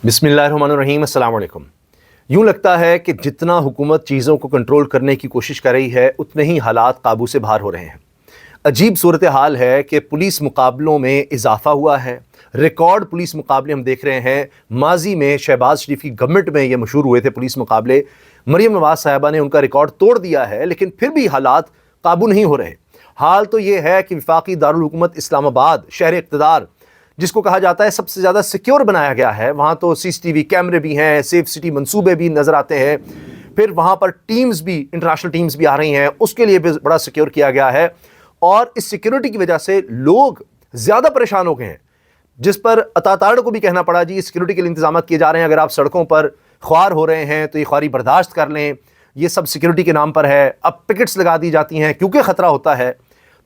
बिस्मिल्लाहिर्रहमानिर्रहीम, अस्सलाम वालेकुम। यूँ लगता है कि जितना हुकूमत चीज़ों को कंट्रोल करने की कोशिश कर रही है उतने ही हालात काबू से बाहर हो रहे हैं। अजीब सूरत हाल है कि पुलिस मुकाबलों में इजाफा हुआ है। रिकॉर्ड पुलिस मुकाबले हम देख रहे हैं। माजी में शहबाज शरीफ की गवर्नमेंट में ये मशहूर हुए थे पुलिस मुकाबले। मरीम नवाज साहिबा ने उनका रिकॉर्ड तोड़ दिया है, लेकिन फिर भी हालात काबू नहीं हो रहे। हाल तो ये है कि वफाकी दारुल हुकूमत इस्लामाबाद, शहर इक़्तिदार, जिसको कहा जाता है सबसे ज़्यादा सिक्योर बनाया गया है, वहाँ तो CCTV कैमरे भी हैं, सेफ सिटी मंसूबे भी नज़र आते हैं, फिर वहाँ पर टीम्स भी, इंटरनेशनल टीम्स भी आ रही हैं, उसके लिए भी बड़ा सिक्योर किया गया है। और इस सिक्योरिटी की वजह से लोग ज़्यादा परेशान हो गए हैं, जिस पर अताताड़ को भी कहना पड़ा, जी सिक्योरिटी के लिए इंतजाम किए जा रहे हैं, अगर आप सड़कों पर ख्वार हो रहे हैं तो ये ख्वारी बर्दाश्त कर लें, ये सब सिक्योरिटी के नाम पर है। अब पिकेट्स लगा दी जाती हैं क्योंकि ख़तरा होता है।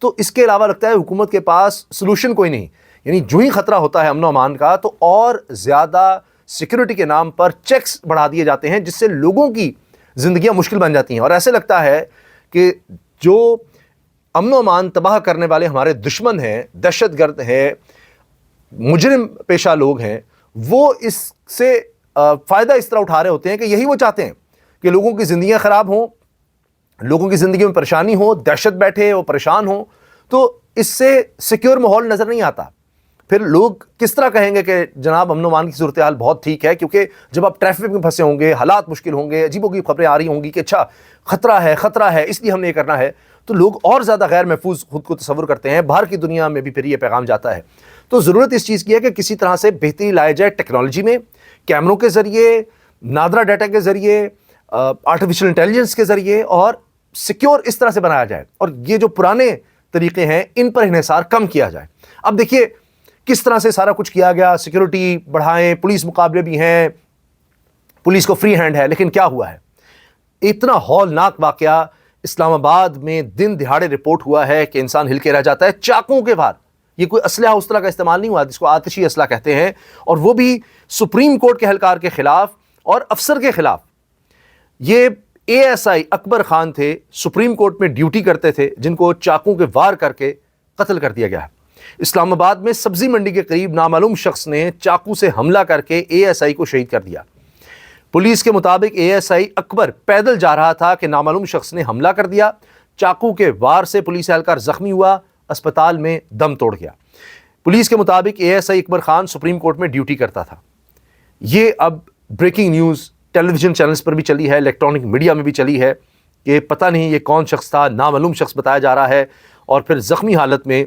तो इसके अलावा लगता है हुकूमत के पास सलूशन कोई नहीं, यानी जो ही खतरा होता है अमन अमान का तो और ज़्यादा सिक्योरिटी के नाम पर चेक्स बढ़ा दिए जाते हैं, जिससे लोगों की ज़िंदगियां मुश्किल बन जाती हैं। और ऐसे लगता है कि जो अमन अमान तबाह करने वाले हमारे दुश्मन हैं, दहशतगर्द हैं, मुजरिम पेशा लोग हैं, वो इससे फ़ायदा इस तरह उठा रहे होते हैं कि यही वो चाहते हैं कि लोगों की ज़िंदगियाँ ख़राब हों, लोगों की ज़िंदगी में परेशानी हो, दहशत बैठे, वो परेशान हो। तो इससे सिक्योर माहौल नज़र नहीं आता। फिर लोग किस तरह कहेंगे कि जनाब अमन अमान की सूरत हाल बहुत ठीक है, क्योंकि जब आप ट्रैफिक में फंसे होंगे, हालात मुश्किल होंगे, अजीबोगरीब खबरें आ रही होंगी कि अच्छा खतरा है इसलिए हमने ये करना है, तो लोग और ज़्यादा गैर महफूज खुद को तस्वुर करते हैं। बाहर की दुनिया में भी फिर ये पैगाम जाता है। तो ज़रूरत इस चीज़ की है कि किसी तरह से बेहतरी लाई जाए टेक्नोलॉजी में, कैमरों के ज़रिए, नादरा डाटा के ज़रिए, आर्टिफिशियल इंटेलिजेंस के ज़रिए, और सिक्योर इस तरह से बनाया जाए और ये जो पुराने तरीके हैं इन पर इन्हिसार कम किया जाए। अब देखिए किस तरह से सारा कुछ किया गया, सिक्योरिटी बढ़ाएं, पुलिस मुकाबले भी हैं, पुलिस को फ्री हैंड है, लेकिन क्या हुआ है? इतना हौलनाक वाकया इस्लामाबाद में दिन दिहाड़े रिपोर्ट हुआ है कि इंसान हिल के रह जाता है। चाकुओं के वार, ये कोई असलहा उस तरह का इस्तेमाल नहीं हुआ जिसको आतिशी असला कहते हैं, और वो भी सुप्रीम कोर्ट के एहलकार के खिलाफ और अफसर के खिलाफ। ये ASI अकबर खान थे, सुप्रीम कोर्ट में ड्यूटी करते थे, जिनको चाकू के वार करके कत्ल कर दिया गया है। इस्लामाबाद में सब्जी मंडी के करीब नामालूम शख्स ने चाकू से हमला करके ASI को शहीद कर दिया। पुलिस के मुताबिक ASI अकबर पैदल जा रहा था कि नामालूम शख्स ने हमला कर दिया। चाकू के वार से पुलिस एहलकार जख्मी हुआ, अस्पताल में दम तोड़ गया। पुलिस के मुताबिक ASI Akbar Khan supreme court में ड्यूटी करता था। ये अब ब्रेकिंग न्यूज़ टेलीविज़न चैनल्स पर भी चली है, इलेक्ट्रॉनिक मीडिया में भी चली है कि पता नहीं ये कौन शख्स था, नामालूम शख्स बताया जा रहा है। और फिर ज़ख्मी हालत में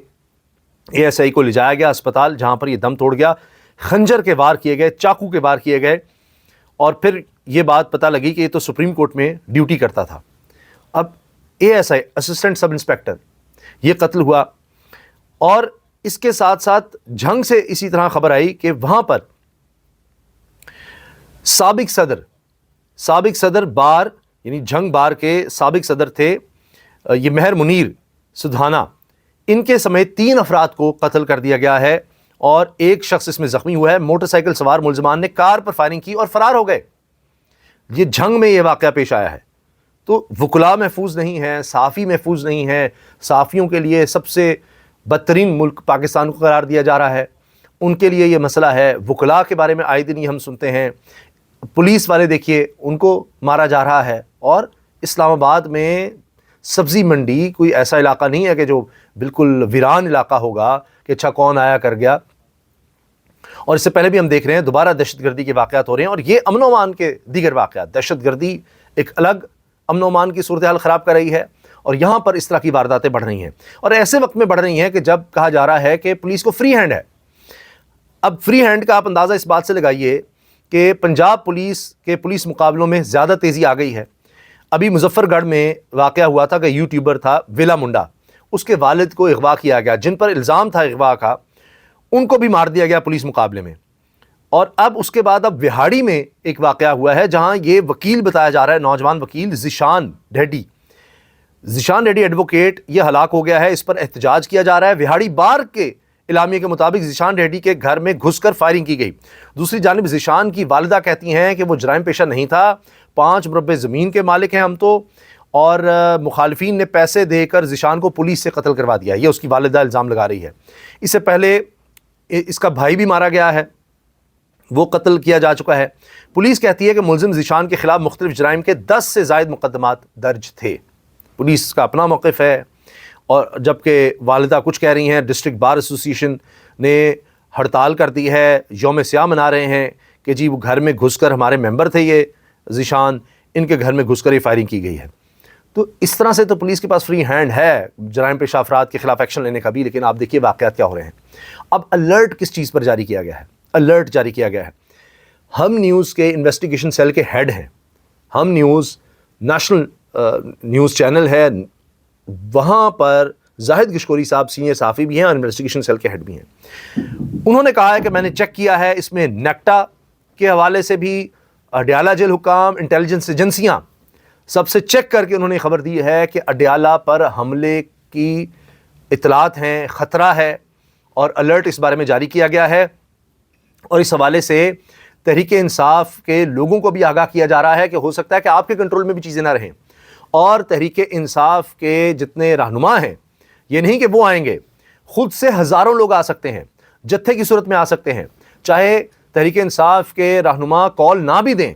ASI को ले जाया गया अस्पताल, जहाँ पर ये दम तोड़ गया। खंजर के वार किए गए, चाकू के वार किए गए, और फिर ये बात पता लगी कि ये तो सुप्रीम कोर्ट में ड्यूटी करता था। अब ASI असिस्टेंट सब इंस्पेक्टर ये कत्ल हुआ, और इसके साथ साथ झंग से इसी तरह खबर आई कि वहाँ पर साबिक सदर बार, यानी झंग बार के साबिक सदर थे ये मेहर मुनीर सुधाना, इनके समेत 3 अफराद को कत्ल कर दिया गया है, और एक शख्स इसमें ज़ख्मी हुआ है। मोटरसाइकिल सवार मुलजमान ने कार पर फायरिंग की और फरार हो गए। ये झंग में ये वाक़या पेश आया है। तो वकुला महफूज नहीं है, सहाफ़ी महफूज नहीं है। सहाफ़ियों के लिए सबसे बदतरीन मुल्क पाकिस्तान को करार दिया जा रहा है, उनके लिए ये मसला है। वकुला के बारे में आए दिन ही हम सुनते हैं। पुलिस वाले देखिए उनको मारा जा रहा है। और इस्लामाबाद में सब्ज़ी मंडी कोई ऐसा इलाका नहीं है कि जो बिल्कुल वीरान इलाका होगा कि अच्छा कौन आया कर गया। और इससे पहले भी हम देख रहे हैं दोबारा दहशतगर्दी के वाक़यात हो रहे हैं, और ये अमन अमान के दीगर वाक़यात। दहशतगर्दी एक अलग अमन अमान की सूरत हाल ख़राब कर रही है, और यहाँ पर इस तरह की वारदातें बढ़ रही हैं, और ऐसे वक्त में बढ़ रही हैं कि जब कहा जा रहा है कि पुलिस को फ्री हैंड है। अब फ्री हैंड का आप अंदाज़ा इस बात से लगाइए कि पंजाब पुलिस के पुलिस मुकाबलों में ज़्यादा तेज़ी आ गई है। अभी मुजफ्फरगढ़ में वाक़या हुआ था कि यूट्यूबर था विला मुंडा, उसके वालिद को अगवा किया गया, जिन पर इल्ज़ाम था अगवा का, उनको भी मार दिया गया पुलिस मुकाबले में। और अब उसके बाद अब विहाड़ी में एक वाक़या हुआ है, जहाँ ये वकील बताया जा रहा है, नौजवान वकील ज़ीशान रेड्डी एडवोकेट, ये हलाक हो गया है। इस पर एहतजाज किया जा रहा है। विहाड़ी बार के इलामिया के मुताबिक ज़ीशान रेड्डी के घर में घुसकर फायरिंग की गई। दूसरी जानिब ज़ीशान की वालिदा कहती हैं कि वो जराइम पेशा नहीं था, 5 मुरब्बे ज़मीन के मालिक हैं हम तो, और मुखालिफिन ने पैसे देकर ज़ीशान को पुलिस से कत्ल करवा दिया। ये उसकी वालिदा इल्ज़ाम लगा रही है। इससे पहले इसका भाई भी मारा गया है, وہ قتل کیا جا چکا ہے۔ پولیس کہتی ہے کہ ملزم ذیشان کے خلاف مختلف جرائم کے 10 سے زائد مقدمات درج تھے۔ پولیس کا اپنا موقف ہے، اور جبکہ والدہ کچھ کہہ رہی ہیں۔ ڈسٹرکٹ بار ایسوسی ایشن نے ہڑتال کر دی ہے، یوم سیاہ منا رہے ہیں کہ جی وہ گھر میں گھس کر، ہمارے ممبر تھے یہ ذیشان، ان کے گھر میں گھس کر یہ فائرنگ کی گئی ہے۔ تو اس طرح سے تو پولیس کے پاس فری ہینڈ ہے جرائم پیشہ افراد کے خلاف ایکشن لینے کا بھی، لیکن آپ دیکھیے واقعات کیا ہو رہے ہیں۔ اب الرٹ کس چیز پر جاری کیا گیا ہے؟ الرٹ جاری کیا گیا ہے، ہم نیوز کے انویسٹیگیشن سیل کے ہیڈ ہیں، ہم نیوز نیشنل نیوز چینل ہے، وہاں پر زاہد گشکوری صاحب سینئر صحافی بھی ہیں اور انویسٹیگیشن سیل کے ہیڈ بھی ہیں۔ انہوں نے کہا ہے کہ میں نے چیک کیا ہے، اس میں نیکٹا کے حوالے سے بھی اڈیالہ جیل حکام، انٹیلیجنس ایجنسیاں سب سے چیک کر کے انہوں نے خبر دی ہے کہ اڈیالہ پر حملے کی اطلاعات ہیں، خطرہ ہے، اور الرٹ اس بارے میں جاری کیا گیا ہے۔ اور اس حوالے سے تحریک انصاف کے لوگوں کو بھی آگاہ کیا جا رہا ہے کہ ہو سکتا ہے کہ آپ کے کنٹرول میں بھی چیزیں نہ رہیں، اور تحریک انصاف کے جتنے رہنما ہیں، یہ نہیں کہ وہ آئیں گے، خود سے ہزاروں لوگ آ سکتے ہیں، جتھے کی صورت میں آ سکتے ہیں۔ چاہے تحریک انصاف کے رہنما کال نہ بھی دیں،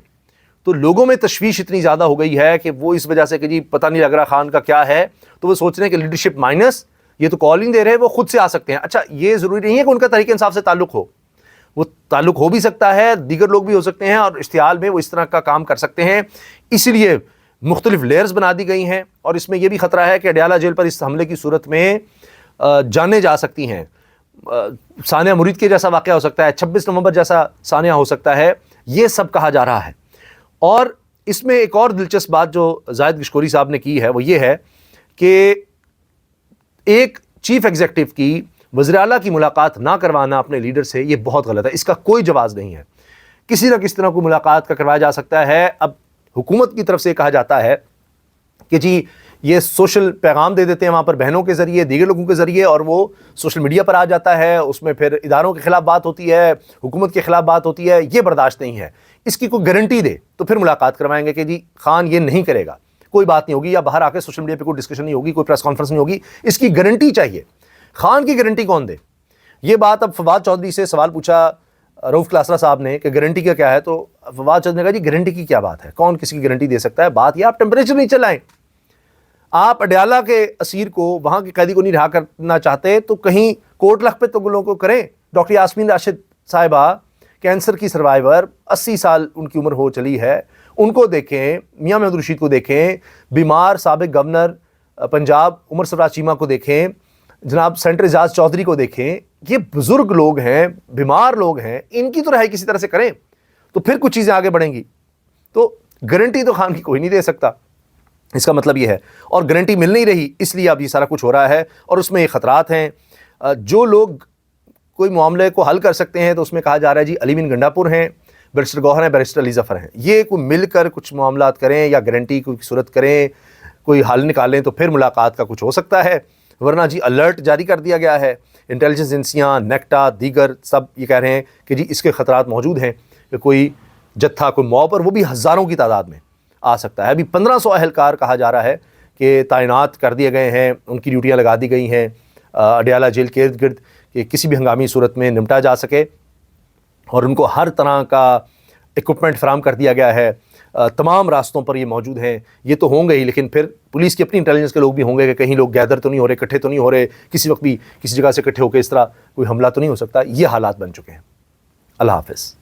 تو لوگوں میں تشویش اتنی زیادہ ہو گئی ہے کہ وہ اس وجہ سے کہ جی پتہ نہیں لگ رہا خان کا کیا ہے، تو وہ سوچ رہے ہیں کہ لیڈرشپ مائنس، یہ تو کال نہیں دے رہے، وہ خود سے آ سکتے ہیں۔ اچھا، یہ ضروری نہیں ہے کہ ان کا تحریک انصاف سے تعلق ہو، وہ تعلق ہو بھی سکتا ہے، دیگر لوگ بھی ہو سکتے ہیں، اور اشتعال میں وہ اس طرح کا کام کر سکتے ہیں۔ اسی لیے مختلف لیئرز بنا دی گئی ہیں، اور اس میں یہ بھی خطرہ ہے کہ اڈیالہ جیل پر اس حملے کی صورت میں جانیں جا سکتی ہیں۔ ثانیہ مرید کے جیسا واقعہ ہو سکتا ہے، 26 نومبر جیسا ثانیہ ہو سکتا ہے، یہ سب کہا جا رہا ہے۔ اور اس میں ایک اور دلچسپ بات جو زاہد گشکوری صاحب نے کی ہے وہ یہ ہے کہ ایک چیف ایگزیکٹو کی وزیر اعلیٰ کی ملاقات نہ کروانا اپنے لیڈر سے، یہ بہت غلط ہے، اس کا کوئی جواز نہیں ہے۔ کسی نہ کسی طرح کوئی ملاقات کا کروایا جا سکتا ہے۔ اب حکومت کی طرف سے کہا جاتا ہے کہ جی یہ سوشل پیغام دے دیتے ہیں وہاں پر بہنوں کے ذریعے، دیگر لوگوں کے ذریعے، اور وہ سوشل میڈیا پر آ جاتا ہے، اس میں پھر اداروں کے خلاف بات ہوتی ہے، حکومت کے خلاف بات ہوتی ہے، یہ برداشت نہیں ہے۔ اس کی کوئی گارنٹی دے تو پھر ملاقات کروائیں گے کہ جی خان یہ نہیں کرے گا، کوئی بات نہیں ہوگی، یا باہر آ کے سوشل میڈیا پہ کوئی ڈسکشن نہیں ہوگی، کوئی پریس کانفرنس نہیں ہوگی، اس کی گارنٹی چاہیے۔ خان کی گارنٹی کون دے؟ یہ بات اب فواد چودھری سے سوال پوچھا رؤف کلاسرا صاحب نے کہ گارنٹی کا کیا ہے، تو فواد چودھری نے کہا جی گارنٹی کی کیا بات ہے، کون کسی کی گارنٹی دے سکتا ہے؟ بات یہ آپ ٹیمپریچر نہیں چلائیں، آپ اڈیالہ کے اسیر کو، وہاں کے قیدی کو نہیں رہا کرنا چاہتے تو کہیں کوٹ لکھ پہ تو لوگوں کو کریں۔ ڈاکٹر یاسمین راشد صاحبہ کینسر کی سروائیور، 80 سال ان کی عمر ہو چلی ہے، ان کو دیکھیں، میاں محمود رشید کو دیکھیں، بیمار سابق گورنر پنجاب عمر سرفراز چیمہ کو دیکھیں، جناب سینٹر اعجاز چودھری کو دیکھیں، یہ بزرگ لوگ ہیں، بیمار لوگ ہیں، ان کی تو رہائی کسی طرح سے کریں تو پھر کچھ چیزیں آگے بڑھیں گی۔ تو گارنٹی تو خان کی کوئی نہیں دے سکتا، اس کا مطلب یہ ہے، اور گارنٹی مل نہیں رہی، اس لیے اب یہ سارا کچھ ہو رہا ہے، اور اس میں یہ خطرات ہیں۔ جو لوگ کوئی معاملے کو حل کر سکتے ہیں تو اس میں کہا جا رہا ہے جی علی مین گنڈا پور ہیں، بیرسٹر گوہر ہیں، بیرسٹر علی ظفر ہیں، یہ کوئی مل کر کچھ معاملات کریں یا گارنٹی کی صورت کریں، کوئی حل نکالیں تو پھر ملاقات کا کچھ ہو سکتا ہے، ورنہ جی الرٹ جاری کر دیا گیا ہے۔ انٹیلیجنس ایجنسیاں، نیکٹا، دیگر سب یہ کہہ رہے ہیں کہ جی اس کے خطرات موجود ہیں کہ کوئی جتھا، کوئی موب، اور وہ بھی ہزاروں کی تعداد میں آ سکتا ہے۔ ابھی 1500 اہلکار کہا جا رہا ہے کہ تعینات کر دیے گئے ہیں، ان کی ڈیوٹیاں لگا دی گئی ہیں اڈیالہ جیل کے ارد گرد کہ کسی بھی ہنگامی صورت میں نمٹا جا سکے، اور ان کو ہر طرح کا اکوپمنٹ فراہم کر دیا گیا ہے، تمام راستوں پر یہ موجود ہیں۔ یہ تو ہوں گے ہی، لیکن پھر پولیس کی اپنی انٹیلیجنس کے لوگ بھی ہوں گے کہ کہیں لوگ گیدر تو نہیں ہو رہے، اکٹھے تو نہیں ہو رہے، کسی وقت بھی کسی جگہ سے اکٹھے ہو کے اس طرح کوئی حملہ تو نہیں ہو سکتا۔ یہ حالات بن چکے ہیں۔ اللہ حافظ۔